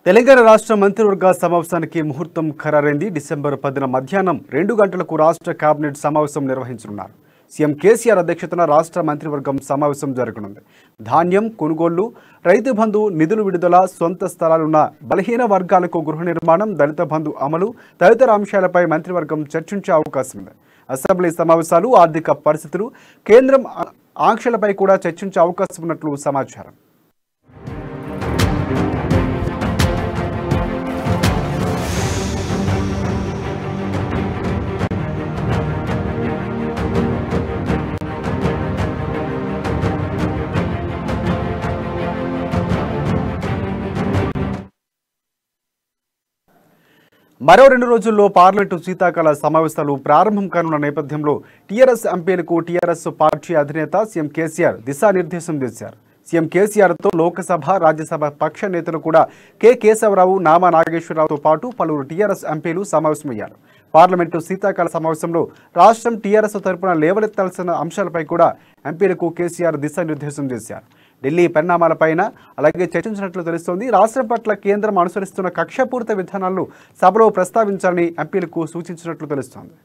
తెలంగాణ రాష్ట్ర మంత్రివర్గ సమావేశానికి ముహూర్తం ఖరారైంది. డిసెంబర్ 10న మధ్యాహ్నం 2 గంటలకు రాష్ట్ర కేబినెట్ సమావేశం నిర్వహించనున్నారు. సీఎం కేసీఆర్ అధ్యక్షతన రాష్ట్ర మంత్రివర్గం సమావేశం జరగనుంది. ధాన్యం కొనుగోళ్లు, రైతు బంధు నిధులు విడుదల, సొంత స్థలాలున్న బలహీన వర్గాలకు గృహ నిర్మాణం, దళిత బంధు అమలు తదితర అంశాలపై మంత్రివర్గం చర్చించే అవకాశం ఉంది. అసెంబ్లీ సమావేశాలు, ఆర్థిక పరిస్థితులు, కేంద్రం ఆంక్షలపై కూడా చర్చించే అవకాశం ఉన్నట్లు సమాచారం. మరో 2 రోజుల్లో పార్లమెంటు శీతాకాల సమావేశాలు ప్రారంభం కానున్న నేపథ్యంలో టీఆర్ఎస్ ఎంపీలకు టీఆర్ఎస్ పార్టీ అధినేత సీఎం కేసీఆర్ దిశానిర్దేశం చేశారు. సీఎం కేసీఆర్తో లోక్సభ, రాజ్యసభ పక్ష నేతలు కూడా కె కేశవరావు, నామా నాగేశ్వరరావుతో పాటు పలువురు టీఆర్ఎస్ ఎంపీలు సమావేశమయ్యారు. పార్లమెంటు శీతాకాల సమావేశంలో రాష్ట్రం టీఆర్ఎస్ తరపున లేవనెత్తాల్సిన అంశాలపై కూడా ఎంపీలకు కేసీఆర్ దిశానిర్దేశం చేశారు. ఢిల్లీ పరిణామాలపైన అలాగే చర్చించినట్లు తెలుస్తోంది. రాష్ట్రం పట్ల కేంద్రం అనుసరిస్తున్న కక్షపూరిత విధానాలను సభలో ప్రస్తావించాలని ఎంపీలకు సూచించినట్లు తెలుస్తోంది.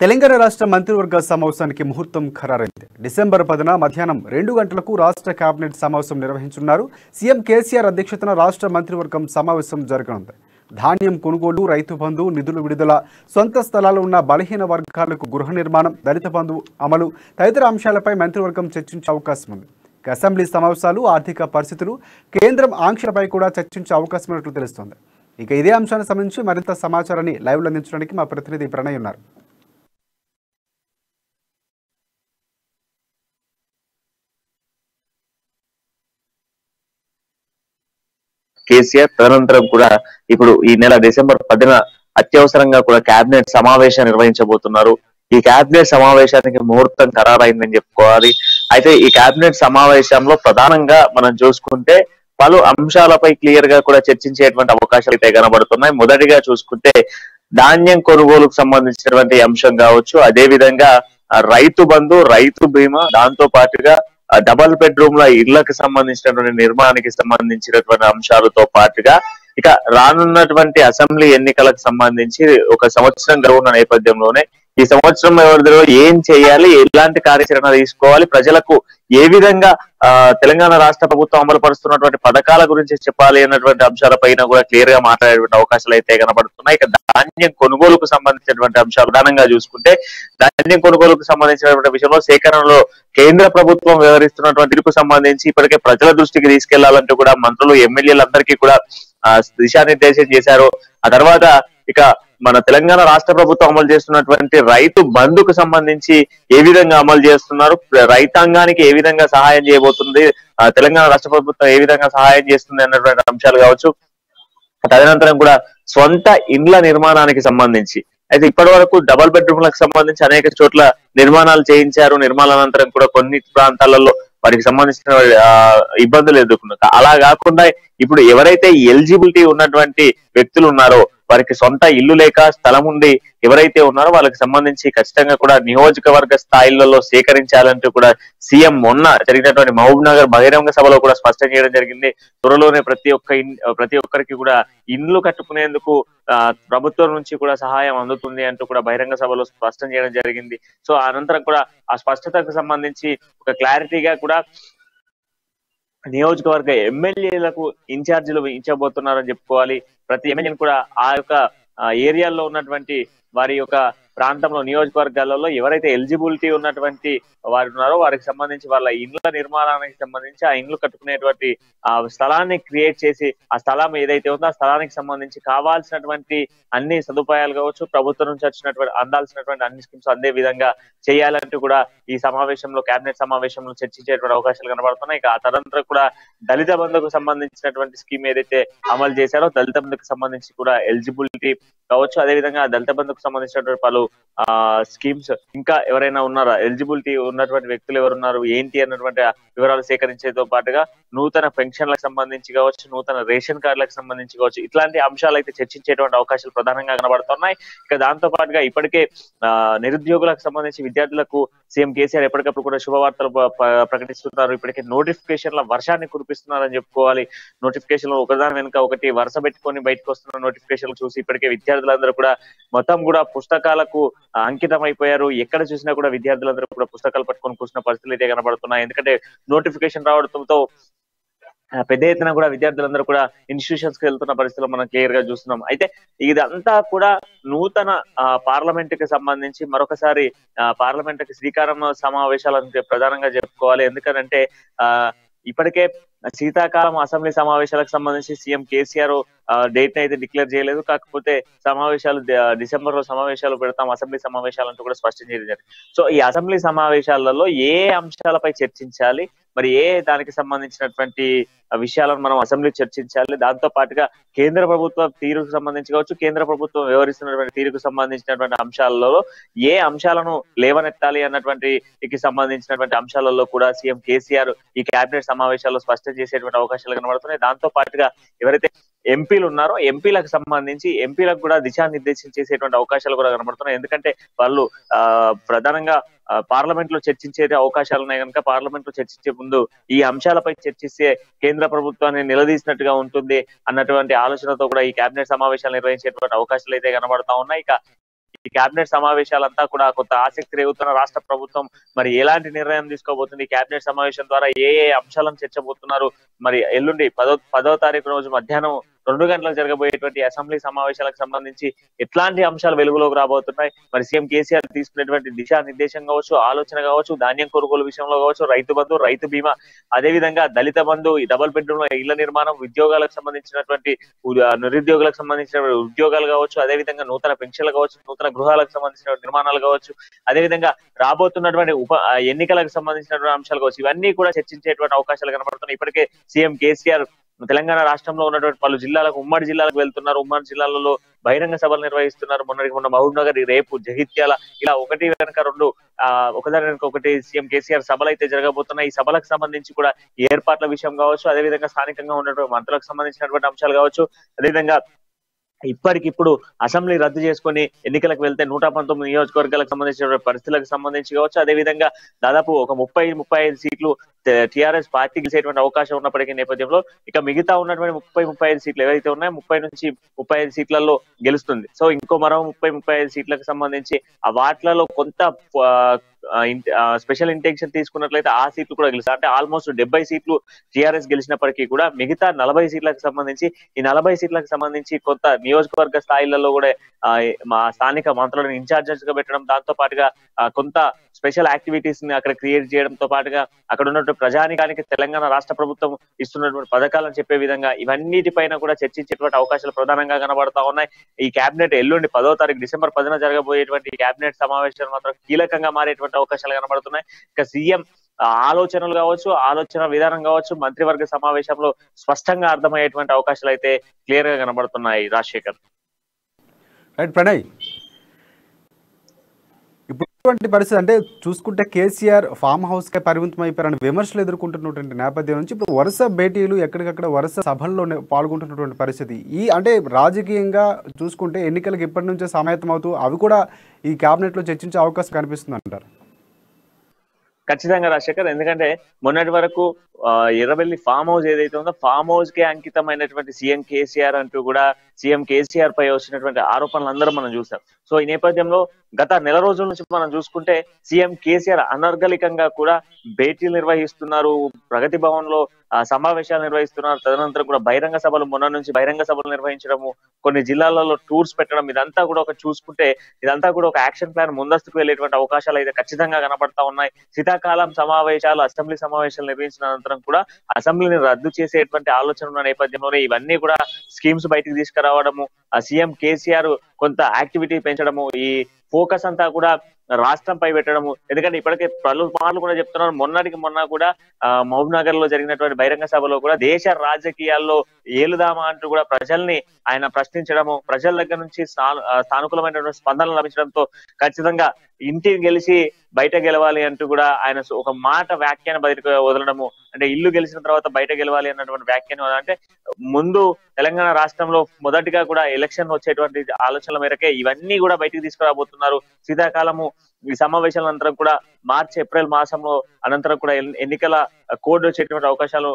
తెలంగాణ రాష్ట్ర మంత్రివర్గ సమావేశానికి ముహూర్తం ఖరారైంది. డిసెంబర్ 10న మధ్యాహ్నం 2 గంటలకు రాష్ట్ర కేబినెట్ సమావేశం నిర్వహించనున్నారు. సీఎం కేసీఆర్ అధ్యక్షతన రాష్ట్ర మంత్రివర్గం సమావేశం జరగనుంది. ధాన్యం కొనుగోలు, రైతు బంధు నిధులు విడుదల, సొంత స్థలాలు ఉన్న బలహీన వర్గాలకు గృహ నిర్మాణం, దళిత బంధు అమలు తదితర అంశాలపై మంత్రివర్గం చర్చించే అవకాశం ఉంది. అసెంబ్లీ సమావేశాలు, ఆర్థిక పరిస్థితులు, కేంద్రం ఆంక్షలపై కూడా చర్చించే అవకాశం ఉన్నట్లు తెలుస్తోంది. ఇక ఇదే అంశానికి సంబంధించి మరింత సమాచారాన్ని లైవ్లో అందించడానికి మా ప్రతినిధి ప్రణయ్ ఉన్నారు. కేసీఆర్ తదనంతరం కూడా ఇప్పుడు ఈ నెల డిసెంబర్ 10న అత్యవసరంగా కూడా కేబినెట్ సమావేశం నిర్వహించబోతున్నారు. ఈ కేబినెట్ సమావేశానికి ముహూర్తం ఖరారైందని చెప్పుకోవాలి. అయితే ఈ కేబినెట్ సమావేశంలో ప్రధానంగా మనం చూసుకుంటే పలు అంశాలపై క్లియర్ గా కూడా చర్చించేటువంటి అవకాశాలు అయితే కనబడుతున్నాయి. మొదటిగా చూసుకుంటే ధాన్యం కొనుగోలుకు సంబంధించినటువంటి అంశం కావచ్చు, అదే విధంగా రైతు బంధు, రైతు బీమా, దాంతో పాటుగా డబల్ బెడ్రూమ్ల ఇళ్లకు సంబంధించినటువంటి నిర్మాణానికి సంబంధించినటువంటి అంశాలతో పాటుగా ఇక రానున్నటువంటి అసెంబ్లీ ఎన్నికలకు సంబంధించి ఒక సంవత్సరం గడువున్న నేపథ్యంలోనే ఈ సంవత్సరం వ్యవధిలో ఏం చేయాలి, ఎలాంటి కార్యాచరణ తీసుకోవాలి, ప్రజలకు ఏ విధంగా తెలంగాణ రాష్ట్ర ప్రభుత్వం అమలు పరుస్తున్నటువంటి పథకాల గురించి చెప్పాలి అన్నటువంటి అంశాలపైన కూడా క్లియర్ గా మాట్లాడేటువంటి అవకాశాలు అయితే కనబడుతున్నాయి. ఇక ధాన్యం కొనుగోలుకు సంబంధించినటువంటి అంశాలు ప్రధానంగా చూసుకుంటే ధాన్యం కొనుగోలుకు సంబంధించినటువంటి విషయంలో సేకరణలో కేంద్ర ప్రభుత్వం వ్యవహరిస్తున్నటువంటి తీరుకు సంబంధించి ఇప్పటికే ప్రజల దృష్టికి తీసుకెళ్లాలంటూ కూడా మంత్రులు, ఎమ్మెల్యేలందరికీ కూడా దిశానిర్దేశం చేశారు. ఆ తర్వాత ఇక మన తెలంగాణ రాష్ట్ర ప్రభుత్వం అమలు చేస్తున్నటువంటి రైతు బంధుకు సంబంధించి ఏ విధంగా అమలు చేస్తున్నారు, రైతాంగానికి ఏ విధంగా సహాయం చేయబోతుంది, తెలంగాణ రాష్ట్ర ప్రభుత్వం ఏ విధంగా సహాయం చేస్తుంది అన్నటువంటి అంశాలు కావచ్చు. తదనంతరం కూడా సొంత ఇండ్ల నిర్మాణానికి సంబంధించి అయితే ఇప్పటి వరకు డబల్ బెడ్రూమ్లకు సంబంధించి అనేక చోట్ల నిర్మాణాలు చేయించారు. నిర్మాణానంతరం కూడా కొన్ని ప్రాంతాలలో వారికి సంబంధించిన ఇబ్బందులు ఎదుర్కొన్నారు. అలా కాకుండా ఇప్పుడు ఎవరైతే ఎలిజిబిలిటీ ఉన్నటువంటి వ్యక్తులు ఉన్నారో, వారికి సొంత ఇల్లు లేక స్థలం ఉండి ఎవరైతే ఉన్నారో వాళ్ళకి సంబంధించి ఖచ్చితంగా కూడా నియోజకవర్గ స్థాయిలలో సేకరించాలంటూ కూడా సీఎం మొన్న జరిగినటువంటి మహబూబ్ నగర్ బహిరంగ సభలో కూడా స్పష్టం చేయడం జరిగింది. త్వరలోనే ప్రతి ఒక్కరికి కూడా ఇండ్లు కట్టుకునేందుకు ప్రభుత్వం నుంచి కూడా సహాయం అందుతుంది అంటూ కూడా బహిరంగ సభలో స్పష్టం చేయడం జరిగింది. సో అనంతరం కూడా ఆ స్పష్టతకు సంబంధించి ఒక క్లారిటీగా కూడా నియోజకవర్గ ఎమ్మెల్యేలకు ఇన్ఛార్జీలు ఇచ్చబోతున్నారని చెప్పుకోవాలి. ప్రతి ఎమ్మెల్యేని కూడా ఆ యొక్క ఏరియాల్లో ఉన్నటువంటి వారి యొక్క ప్రాంతంలో, నియోజకవర్గాలలో ఎవరైతే ఎలిజిబిలిటీ ఉన్నటువంటి వారు ఉన్నారో వారికి సంబంధించి వాళ్ళ ఇండ్ల నిర్మాణానికి సంబంధించి ఆ ఇండ్లు కట్టుకునేటువంటి ఆ స్థలాన్ని క్రియేట్ చేసి ఆ స్థలం ఏదైతే ఉందో ఆ స్థలానికి సంబంధించి కావాల్సినటువంటి అన్ని సదుపాయాలు కావచ్చు, ప్రభుత్వం నుంచి వచ్చినటువంటి అందాల్సినటువంటి అన్ని స్కీమ్స్ అందే విధంగా చేయాలంటూ కూడా ఈ సమావేశంలో, కేబినెట్ సమావేశంలో చర్చించేటువంటి అవకాశాలు కనబడుతున్నాయి. ఇక ఆ తదనంతరం కూడా దళిత బంధుకు సంబంధించినటువంటి స్కీమ్ ఏదైతే అమలు చేశారో దళిత బంధుకు సంబంధించి కూడా ఎలిజిబిలిటీ కావచ్చు, అదేవిధంగా దళిత బంధుకు సంబంధించినటువంటి పలు స్కీమ్స్ ఇంకా ఎవరైనా ఉన్నారా, ఎలిజిబిలిటీ ఉన్నటువంటి వ్యక్తులు ఎవరున్నారు ఏంటి అన్నటువంటి వివరాలు సేకరించేతో పాటుగా నూతన పెన్షన్లకు సంబంధించి కావచ్చు, నూతన రేషన్ కార్డులకు సంబంధించి కావచ్చు, ఇట్లాంటి అంశాలు అయితే చర్చించేటువంటి అవకాశాలు ప్రధానంగా కనబడుతున్నాయి. ఇక దాంతో పాటుగా ఇప్పటికే నిరుద్యోగులకు సంబంధించి విద్యార్థులకు సీఎం కేసీఆర్ ఎప్పటికప్పుడు కూడా శుభవార్తలు ప్రకటిస్తున్నారు. ఇప్పటికే నోటిఫికేషన్ల వర్షాన్ని కురిపిస్తున్నారని చెప్పుకోవాలి. నోటిఫికేషన్ ఒకదాని వెనుక ఒకటి వరుస పెట్టుకొని బయటకు వస్తున్న నోటిఫికేషన్లు చూసి ఇప్పటికే విద్యార్థులందరూ కూడా మొత్తం కూడా పుస్తకాలకు అంకితం అయిపోయారు. ఎక్కడ చూసినా కూడా విద్యార్థులందరూ కూడా పుస్తకాలు పట్టుకొని కూర్చున్న పరిస్థితులు అయితే కనబడుతున్నాయి. ఎందుకంటే నోటిఫికేషన్ రావడంతో పెద్ద ఎత్తున కూడా విద్యార్థులందరూ కూడా ఇన్స్టిట్యూషన్స్ కి వెళ్తున్న పరిస్థితులు మనం క్లియర్ గా చూస్తున్నాం. అయితే ఇదంతా కూడా నూతన పార్లమెంట్ కి సంబంధించి మరొకసారి పార్లమెంట్ కి శ్రీకారం సమావేశాలను ప్రధానంగా చెప్పుకోవాలి. ఎందుకంటే ఇప్పటికే శీతాకాలం అసెంబ్లీ సమావేశాలకు సంబంధించి సీఎం కేసీఆర్ డేట్ ని అయితే డిక్లేర్ చేయలేదు. కాకపోతే సమావేశాలు డిసెంబర్ లో సమావేశాలు పెడతాం, అసెంబ్లీ సమావేశాలంటూ కూడా స్పష్టం చేయడం జరిగింది. సో ఈ అసెంబ్లీ సమావేశాలలో ఏ అంశాలపై చర్చించాలి, మరి ఏ దానికి సంబంధించినటువంటి విషయాలను మనం అసెంబ్లీ చర్చించాలి, దాంతో పాటుగా కేంద్ర ప్రభుత్వ తీరుకు సంబంధించి కావచ్చు, కేంద్ర ప్రభుత్వం వ్యవహరిస్తున్నటువంటి తీరుకు సంబంధించినటువంటి అంశాలలో ఏ అంశాలను లేవనెత్తాలి అన్నటువంటి సంబంధించినటువంటి అంశాలలో కూడా సీఎం కేసీఆర్ ఈ కేబినెట్ సమావేశాల్లో స్పష్టం చేసేటువంటి అవకాశాలు కనబడుతున్నాయి. దాంతో పాటుగా ఎవరైతే ఎంపీలు ఉన్నారో ఎంపీలకు సంబంధించి ఎంపీలకు కూడా దిశానిర్దేశం చేసేటువంటి అవకాశాలు కూడా కనబడుతున్నాయి. ఎందుకంటే వాళ్ళు ప్రధానంగా పార్లమెంట్ లో చర్చించే అవకాశాలు ఉన్నాయి కనుక పార్లమెంట్ లో చర్చించే ముందు ఈ అంశాలపై చర్చిస్తే కేంద్ర ప్రభుత్వాన్ని నిలదీసినట్టుగా ఉంటుంది అన్నటువంటి ఆలోచనతో కూడా ఈ కేబినెట్ సమావేశాలు నిర్వహించేటువంటి అవకాశాలు అయితే కనబడతా ఉన్నాయి. ఇక ఈ కేబినెట్ సమావేశాలంతా కూడా కొంత ఆసక్తి రేగుతున్న రాష్ట్ర ప్రభుత్వం మరి ఎలాంటి నిర్ణయం తీసుకోబోతుంది, కేబినెట్ సమావేశం ద్వారా ఏ అంశాలను చర్చబోతున్నారు, మరి ఎల్లుండి 10వ తారీఖు రోజు మధ్యాహ్నం 2 గంటలకు జరగబోయేటువంటి అసెంబ్లీ సమావేశాలకు సంబంధించి ఎట్లాంటి అంశాలు వెలుగులోకి రాబోతున్నాయి, మరి సీఎం కేసీఆర్ తీసుకునేటువంటి దిశానిర్దేశం కావచ్చు, ఆలోచన కావచ్చు, ధాన్యం కొనుగోలు విషయంలో కావచ్చు, రైతు బంధు, రైతు బీమా, అదేవిధంగా దళిత బంధు, ఈ డబుల్ బెడ్రూమ్ ఇళ్ల నిర్మాణం, ఉద్యోగాలకు సంబంధించినటువంటి నిరుద్యోగులకు సంబంధించిన ఉద్యోగాలు కావచ్చు, అదేవిధంగా నూతన పెన్షన్లు కావచ్చు, నూతన గృహాలకు సంబంధించిన నిర్మాణాలు కావచ్చు, అదేవిధంగా రాబోతున్నటువంటి ఎన్నికలకు సంబంధించినటువంటి అంశాలు కావచ్చు, ఇవన్నీ కూడా చర్చించేటువంటి అవకాశాలు కనబడుతున్నాయి. ఇప్పటికే సీఎం కేసీఆర్ తెలంగాణ రాష్ట్రంలో ఉన్నటువంటి పలు జిల్లాలకు, ఉమ్మడి జిల్లాలకు వెళ్తున్నారు. ఉమ్మడి జిల్లాలలో బహిరంగ సభలు నిర్వహిస్తున్నారు. మొన్న మహబూబ్ నగర్, రేపు జగిత్యాల, ఇలా ఒకటి వెనక రెండు ఒకదాని వెనక ఒకటి సీఎం కేసీఆర్ సభలు అయితే జరగబోతున్నాయి. ఈ సభలకు సంబంధించి కూడా ఏర్పాట్ల విషయం కావచ్చు, అదేవిధంగా స్థానికంగా ఉన్నటువంటి మంత్రులకు సంబంధించినటువంటి అంశాలు కావచ్చు, అదేవిధంగా ఇప్పటికిప్పుడు అసెంబ్లీ రద్దు చేసుకుని ఎన్నికలకు వెళ్తే 119 నియోజకవర్గాలకు సంబంధించిన పరిస్థితులకు సంబంధించి కావచ్చు, అదేవిధంగా దాదాపు ఒక 35 సీట్లు టీఆర్ఎస్ పార్టీ గెలిచేటువంటి అవకాశం ఉన్నప్పటికీ నేపథ్యంలో ఇక మిగతా ఉన్నటువంటి 35 సీట్లు ఏవైతే ఉన్నాయో 30 నుంచి 35 సీట్లలో గెలుస్తుంది. సో ఇంకో మరో 35 సీట్లకు సంబంధించి ఆ వాటిలలో కొంత స్పెషల్ ఇంటెన్షన్ తీసుకున్నట్లయితే ఆ సీట్లు కూడా గెలుస్తాయి. అంటే ఆల్మోస్ట్ 70 సీట్లు టీఆర్ఎస్ గెలిచినప్పటికీ కూడా మిగతా 40 సీట్లకు సంబంధించి ఈ 40 సీట్లకు సంబంధించి కొంత నియోజకవర్గ స్థాయిలలో కూడా మా స్థానిక మంత్రులను ఇన్ఛార్జెస్ గా పెట్టడం, దాంతో పాటుగా కొంత స్పెషల్ యాక్టివిటీస్ ని అక్కడ క్రియేట్ చేయడంతో పాటుగా అక్కడ ఉన్నటువంటి ప్రజానికానికి తెలంగాణ రాష్ట్ర ప్రభుత్వం ఇస్తున్నటువంటి పథకాలను చెప్పే విధంగా ఇవన్నిటిపైన కూడా చర్చించేటువంటి అవకాశాలు ప్రధానంగా కనబడతా ఉన్నాయి. ఈ కేబినెట్ ఎల్లుండి 10వ తారీఖు డిసెంబర్ 10న జరగబోయేటువంటి కేబినెట్ సమావేశాలు మాత్రం కీలకంగా మారేటువంటి అవకాశాలు కనబడుతున్నాయి. ఇక సీఎం ఆలోచనలు కావచ్చు, ఆలోచన విధానం కావచ్చు, మంత్రివర్గ సమావేశంలో స్పష్టంగా అర్థమయ్యేటువంటి అవకాశాలు అయితే క్లియర్ గా కనబడుతున్నాయి. రాజశేఖర్. రైట్ ప్రణయ్, ఇటువంటి పరిస్థితి అంటే చూసుకుంటే కేసీఆర్ ఫామ్ హౌస్ కే పరిమితం అయిపోయారని విమర్శలు ఎదుర్కొంటున్నటువంటి నేపథ్యం నుంచి ఇప్పుడు వరుస భేటీలు, ఎక్కడికక్కడ వరుస సభల్లో పాల్గొంటున్నటువంటి పరిస్థితి. ఈ అంటే రాజకీయంగా చూసుకుంటే ఎన్నికలకు ఇప్పటి నుంచే సమాయత్తం అవుతూ అవి కూడా ఈ కేబినెట్లో చర్చించే అవకాశం కనిపిస్తుంది అంటారు. ఖచ్చితంగా రాజశేఖర్, ఎందుకంటే మొన్నటి వరకు ఎర్రబెల్లి ఫామ్ హౌస్ ఏదైతే ఉందో ఫామ్ హౌస్ కే అంకితమైనటువంటి సీఎం కేసీఆర్ అంటూ కూడా సీఎం కేసీఆర్ పై వచ్చినటువంటి ఆరోపణలు అందరూ మనం చూసాం. సో ఈ నేపథ్యంలో గత నెల రోజుల నుంచి మనం చూసుకుంటే సీఎం కేసీఆర్ అనర్గళికంగా కూడా భేటీలు నిర్వహిస్తున్నారు, ప్రగతి భవన్ లో సమావేశాలు నిర్వహిస్తున్నారు, తదనంతరం కూడా బహిరంగ సభలు, మొన్న నుంచి బహిరంగ సభలు నిర్వహించడము, కొన్ని జిల్లాలలో టూర్స్ పెట్టడం, ఇదంతా కూడా ఒక చూసుకుంటే ఇదంతా కూడా ఒక యాక్షన్ ప్లాన్ ముందస్తుకు వెళ్ళేటువంటి అవకాశాలు అయితే ఖచ్చితంగా కనబడతా ఉన్నాయి. శీతాకాలం సమావేశాలు, అసెంబ్లీ సమావేశాలు నిర్వహించిన అనంతరం కూడా అసెంబ్లీని రద్దు చేసేటువంటి ఆలోచన ఉన్న నేపథ్యంలోనే ఇవన్నీ కూడా స్కీమ్స్ బయటకు తీసుకురావడము, సీఎం కేసీఆర్ కొంత యాక్టివిటీ పెంచడము, ఈ ఫోకస్ అంతా కూడా రాష్ట్రంపై పెట్టడము. ఎందుకంటే ఇప్పటికే పలుమార్లు కూడా చెప్తున్నారు, మొన్నటికి మొన్న కూడా మహబూబ్ నగర్ లో జరిగినటువంటి బహిరంగ సభలో కూడా దేశ రాజకీయాల్లో ఏలుదామా అంటూ కూడా ప్రజల్ని ఆయన ప్రశ్నించడము, ప్రజల దగ్గర నుంచి సానుకూలమైనటువంటి స్పందనలు లభించడంతో ఖచ్చితంగా ఇంటికి గెలిచి బయట గెలవాలి అంటూ కూడా ఆయన ఒక మాట వ్యాఖ్యానం బయటకు వదలడము, అంటే ఇల్లు గెలిచిన తర్వాత బయట గెలవాలి అన్నటువంటి వ్యాఖ్యానం. అంటే ముందు తెలంగాణ రాష్ట్రంలో మొదటిగా కూడా ఎలక్షన్ వచ్చేటువంటి ఆలోచనల మేరకే ఇవన్నీ కూడా బయటికి తీసుకురాబోతున్నారు. శీతాకాలము ఈ సమావేశాల అనంతరం కూడా మార్చి ఏప్రిల్ మాసంలో అనంతరం కూడా ఎన్నికల కోడ్ వచ్చేటువంటి అవకాశాలు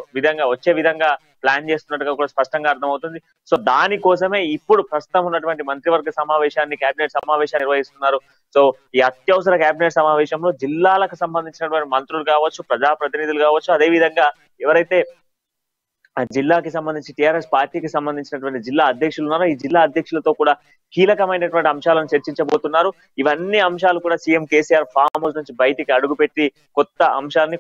వచ్చే విధంగా ప్లాన్ చేస్తున్నట్టుగా కూడా స్పష్టంగా అర్థమవుతుంది. సో దానికోసమే ఇప్పుడు ప్రస్తుతం ఉన్నటువంటి మంత్రివర్గ సమావేశాన్ని, కేబినెట్ సమావేశాన్ని నిర్వహిస్తున్నారు. సో ఈ అత్యవసర కేబినెట్ సమావేశంలో జిల్లాలకు సంబంధించినటువంటి మంత్రులు కావచ్చు, ప్రజాప్రతినిధులు కావచ్చు, అదే విధంగా ఎవరైతే ఆ జిల్లాకి సంబంధించి టిఆర్ఎస్ పార్టీకి సంబంధించినటువంటి జిల్లా అధ్యక్షులు ఉన్నారో ఈ జిల్లా అధ్యక్షులతో కూడా కీలకమైనటువంటి అంశాలను చర్చించబోతున్నారు. ఇవన్నీ అంశాలు కూడా సీఎం కేసీఆర్ ఫామ్ హౌస్ నుంచి బయటికి అడుగుపెట్టి కొత్త అంశాన్ని,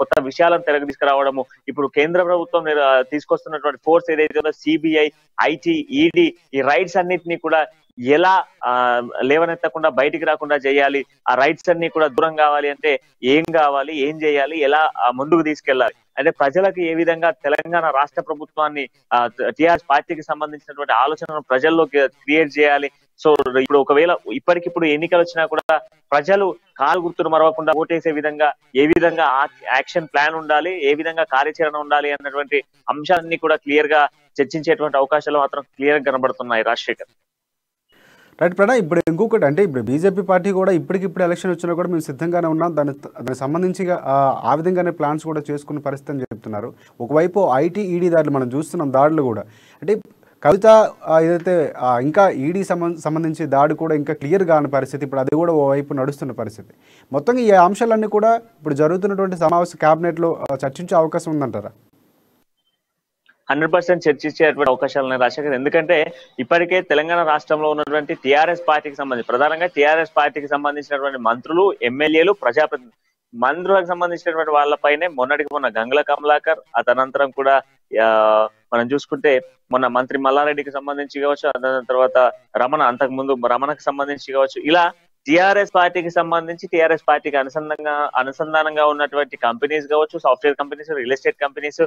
కొత్త విషయాలను తెరకు తీసుకురావడము. ఇప్పుడు కేంద్ర ప్రభుత్వం తీసుకొస్తున్నటువంటి ఫోర్స్ ఏదైతే ఉందో సిబిఐ, ఐటీ, ఈడీ, ఈ రైట్స్ అన్నిటినీ కూడా ఎలా లేవనెత్తకుండా బయటికి రాకుండా చేయాలి, ఆ రైట్స్ అన్ని కూడా దూరం కావాలి అంటే ఏం కావాలి, ఏం చేయాలి, ఎలా ముందుకు తీసుకెళ్లాలి, అంటే ప్రజలకు ఏ విధంగా తెలంగాణ రాష్ట్ర ప్రభుత్వాన్ని టిఆర్ఎస్ పార్టీకి సంబంధించినటువంటి ఆలోచనను ప్రజల్లో క్రియేట్ చేయాలి. సో ఇప్పుడు ఒకవేళ ఇప్పటికిప్పుడు ఎన్నికలు వచ్చినా కూడా ప్రజలు కాలు గుర్తును మరవకుండా ఓటేసే విధంగా ఏ విధంగా యాక్షన్ ప్లాన్ ఉండాలి, ఏ విధంగా కార్యాచరణ ఉండాలి అన్నటువంటి అంశాన్ని కూడా క్లియర్ గా చర్చించేటువంటి అవకాశాలు మాత్రం క్లియర్ గా కనబడుతున్నాయి. రాజశేఖర్ రైట్ ప్రణయ్, ఇప్పుడు ఇంకొకటి అంటే ఇప్పుడు బీజేపీ పార్టీ కూడా ఇప్పటికిప్పుడు ఎలక్షన్ వచ్చినా కూడా మేము సిద్ధంగానే ఉన్నాం, దానికి సంబంధించి ఆ విధంగానే ప్లాన్స్ కూడా చేసుకునే పరిస్థితి అని చెప్తున్నారు. ఒకవైపు ఐటీ, ఈడీ దాడులు మనం చూస్తున్నాం, దాడులు కూడా అంటే కవిత ఏదైతే ఇంకా ఈడీ సంబంధించి దాడి కూడా ఇంకా క్లియర్ కాని పరిస్థితి, ఇప్పుడు అది కూడా ఓవైపు నడుస్తున్న పరిస్థితి. మొత్తంగా ఈ అంశాలన్నీ కూడా ఇప్పుడు జరుగుతున్నటువంటి సమావేశ క్యాబినెట్లో చర్చించే అవకాశం ఉందంటారా? 100% చర్చించేటువంటి అవకాశాలు ఉన్నాయి రాజశేఖర్. ఎందుకంటే ఇప్పటికే తెలంగాణ రాష్ట్రంలో ఉన్నటువంటి టిఆర్ఎస్ పార్టీకి సంబంధించి ప్రధానంగా టిఆర్ఎస్ పార్టీకి సంబంధించినటువంటి మంత్రులు, ఎమ్మెల్యేలు, ప్రజాప్రతినిధులు, మంత్రులకు సంబంధించినటువంటి వాళ్ళపైనే మొన్నటికి మొన్న గంగుల కమలాకర్, తదనంతరం కూడా మనం చూసుకుంటే మొన్న మంత్రి మల్లారెడ్డికి సంబంధించి కావచ్చు, దాని తర్వాత అంతకు ముందు రమణకు సంబంధించి కావచ్చు, ఇలా టిఆర్ఎస్ పార్టీకి సంబంధించి టిఆర్ఎస్ పార్టీకి అనుసంధానంగా ఉన్నటువంటి కంపెనీస్ కావచ్చు, software companies, real estate companies,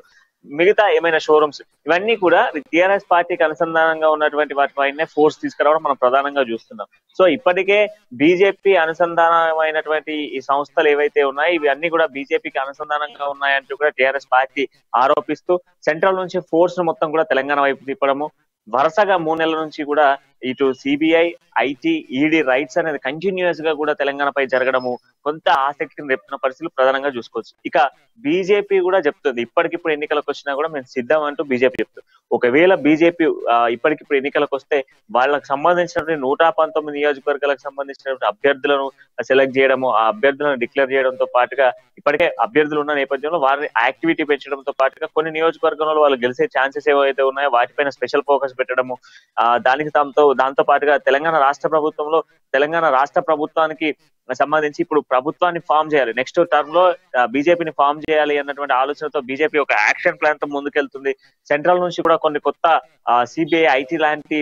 మిగతా ఏమైనా షోరూమ్స్, ఇవన్నీ కూడా టిఆర్ఎస్ పార్టీకి అనుసంధానంగా ఉన్నటువంటి వాటిపైనే ఫోర్స్ తీసుకురావడం మనం ప్రధానంగా చూస్తున్నాం. సో ఇప్పటికే బీజేపీ అనుసంధానమైనటువంటి ఈ సంస్థలు ఏవైతే ఉన్నాయో ఇవన్నీ కూడా బీజేపీకి అనుసంధానంగా ఉన్నాయంటూ కూడా టిఆర్ఎస్ పార్టీ ఆరోపిస్తూ సెంట్రల్ నుంచి ఫోర్స్ ను మొత్తం కూడా తెలంగాణ వైపు తిప్పడము, వరుసగా 3 నెలల నుంచి కూడా ఇటు సిబిఐ, ఐటీ, ఈడీ రైట్స్ అనేది కంటిన్యూస్ గా కూడా తెలంగాణపై జరగడము కొంత ఆసక్తిని రేపుతున్న పరిస్థితులు ప్రధానంగా చూసుకోవచ్చు. ఇక బీజేపీ కూడా చెప్తుంది ఇప్పటికిప్పుడు ఎన్నికలకు వచ్చినా కూడా మేము సిద్ధం అంటూ బీజేపీ చెప్తుంది. ఒకవేళ బీజేపీ ఇప్పటికిప్పుడు ఎన్నికలకు వస్తే వాళ్ళకి సంబంధించినటువంటి 119 నియోజకవర్గాలకు సంబంధించినటువంటి అభ్యర్థులను సెలెక్ట్ చేయడము, ఆ అభ్యర్థులను డిక్లేర్ చేయడంతో పాటుగా ఇప్పటికే అభ్యర్థులు ఉన్న నేపథ్యంలో వారిని యాక్టివిటీ పెంచడంతో పాటుగా కొన్ని నియోజకవర్గంలో వాళ్ళు గెలిచే ఛాన్సెస్ ఏవైతే ఉన్నాయో వాటిపైన స్పెషల్ ఫోకస్ పెట్టడము, దాంతో పాటుగా తెలంగాణ రాష్ట్ర ప్రభుత్వానికి సంబంధించి ఇప్పుడు ప్రభుత్వాన్ని ఫామ్ చేయాలి, నెక్స్ట్ టర్మ్ లో బీజేపీని ఫామ్ చేయాలి అన్నటువంటి ఆలోచనతో బీజేపీ ఒక యాక్షన్ ప్లాన్ తో ముందుకెళ్తుంది. సెంట్రల్ నుంచి కూడా కొన్ని కొత్త సిబిఐ, ఐటీ లాంటి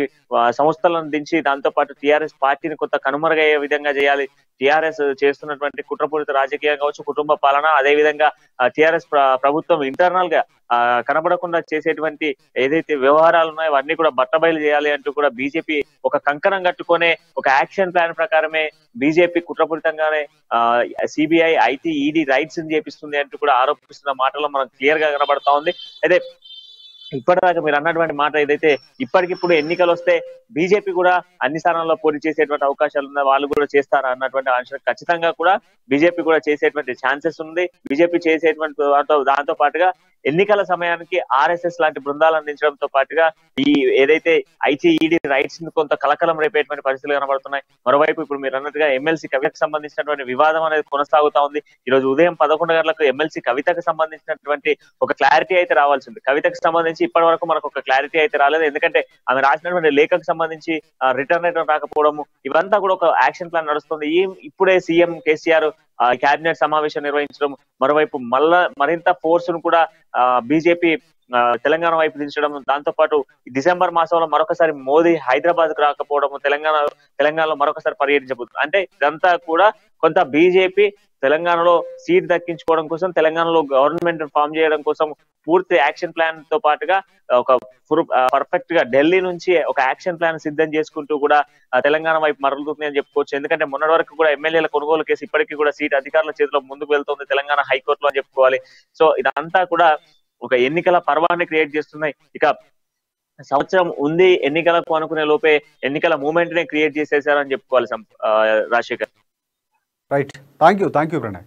సంస్థలను దించి దాంతో పాటు టిఆర్ఎస్ పార్టీని కొత్త కనుమరుగయ్యే విధంగా చేయాలి. టిఆర్ఎస్ చేస్తున్నటువంటి కుట్రపూరిత రాజకీయం కావచ్చు, కుటుంబ పాలన, అదే విధంగా టిఆర్ఎస్ ప్రభుత్వం ఇంటర్నల్ గా కనబడకుండా చేసేటువంటి ఏదైతే వ్యవహారాలు ఉన్నాయో అవన్నీ కూడా బట్టబయలు చేయాలి అంటూ కూడా బీజేపీ ఒక కంకణం కట్టుకునే ఒక యాక్షన్ ప్లాన్ ప్రకారమే బీజేపీ కుట్రపూరితంగానే సిబిఐ, ఐటీ, ఈడీ రైట్స్ ని చేపిస్తుంది అంటూ కూడా ఆరోపిస్తున్న మాటలో మనకు క్లియర్ గా కనబడతా ఉంది. అయితే ఇప్పటిదాకా మీరు అన్నటువంటి మాట ఏదైతే ఇప్పటికిప్పుడు ఎన్నికలు వస్తే బీజేపీ కూడా అన్ని స్థానాల్లో పోటీ చేసేటువంటి అవకాశాలు ఉన్నాయి, వాళ్ళు కూడా చేస్తారా అన్నటువంటి అంశం ఖచ్చితంగా కూడా బీజేపీ కూడా చేసేటువంటి ఛాన్సెస్ ఉంది. బీజేపీ చేసేటువంటి దాంతో పాటుగా ఎన్నికల సమయానికి ఆర్ఎస్ఎస్ లాంటి బృందాలు అందించడంతో పాటుగా ఈ ఏదైతే ఐటీ, ఈడీ రైట్స్ ని కొంత కలకలం రేపేటువంటి పరిస్థితులు కనబడుతున్నాయి. మరోవైపు ఇప్పుడు మీరు అన్నట్టుగా ఎమ్మెల్సీ కవితకు సంబంధించినటువంటి వివాదం అనేది కొనసాగుతా ఉంది. ఈ రోజు ఉదయం 11 గంటలకు ఎమ్మెల్సీ కవితకు సంబంధించినటువంటి ఒక క్లారిటీ అయితే రావాల్సింది. కవితకు సంబంధించి ఇప్పటి వరకు మనకు ఒక క్లారిటీ అయితే రాలేదు, ఎందుకంటే ఆమె రాసినటువంటి లేఖకు సంబంధించి రిటర్న్ రాకపోవడము, ఇవంతా కూడా ఒక యాక్షన్ ప్లాన్ నడుస్తుంది. ఇప్పుడే సీఎం కేసీఆర్ కేబినెట్ సమావేశం నిర్వహించడం, మరోవైపు మరింత ఫోర్స్ ను కూడా బీజేపీ తెలంగాణ వైపు దించడం, దాంతో పాటు డిసెంబర్ మాసంలో మరొకసారి మోదీ హైదరాబాద్ కు రాకపోవడం, తెలంగాణలో మరొకసారి పర్యటించబోతుంది. అంటే ఇదంతా కూడా కొంత బీజేపీ తెలంగాణలో సీట్ దక్కించుకోవడం కోసం, తెలంగాణలో గవర్నమెంట్ ఫామ్ చేయడం కోసం పూర్తి యాక్షన్ ప్లాన్ తో పాటుగా ఒక పర్ఫెక్ట్ గా ఢిల్లీ నుంచి ఒక యాక్షన్ ప్లాన్ సిద్ధం చేసుకుంటూ కూడా తెలంగాణ వైపు మరలుతుంది అని చెప్పుకోవచ్చు. ఎందుకంటే మొన్నటి వరకు కూడా ఎమ్మెల్యేల కొనుగోలు కేసు ఇప్పటికీ కూడా సీట్ అధికారుల చేతిలో ముందుకు వెళ్తుంది తెలంగాణ హైకోర్టులో అని చెప్పుకోవాలి. సో ఇదంతా కూడా ఒక ఎన్నికల పర్వాన్ని క్రియేట్ చేస్తున్నాయి. ఇక సంవత్సరం ఉంది ఎన్నికలకు అనుకునే లోపే ఎన్నికల మూమెంట్ నే క్రియేట్ చేసేసారని చెప్పుకోవాలి Rajasekhar. Right, thank you Pranay.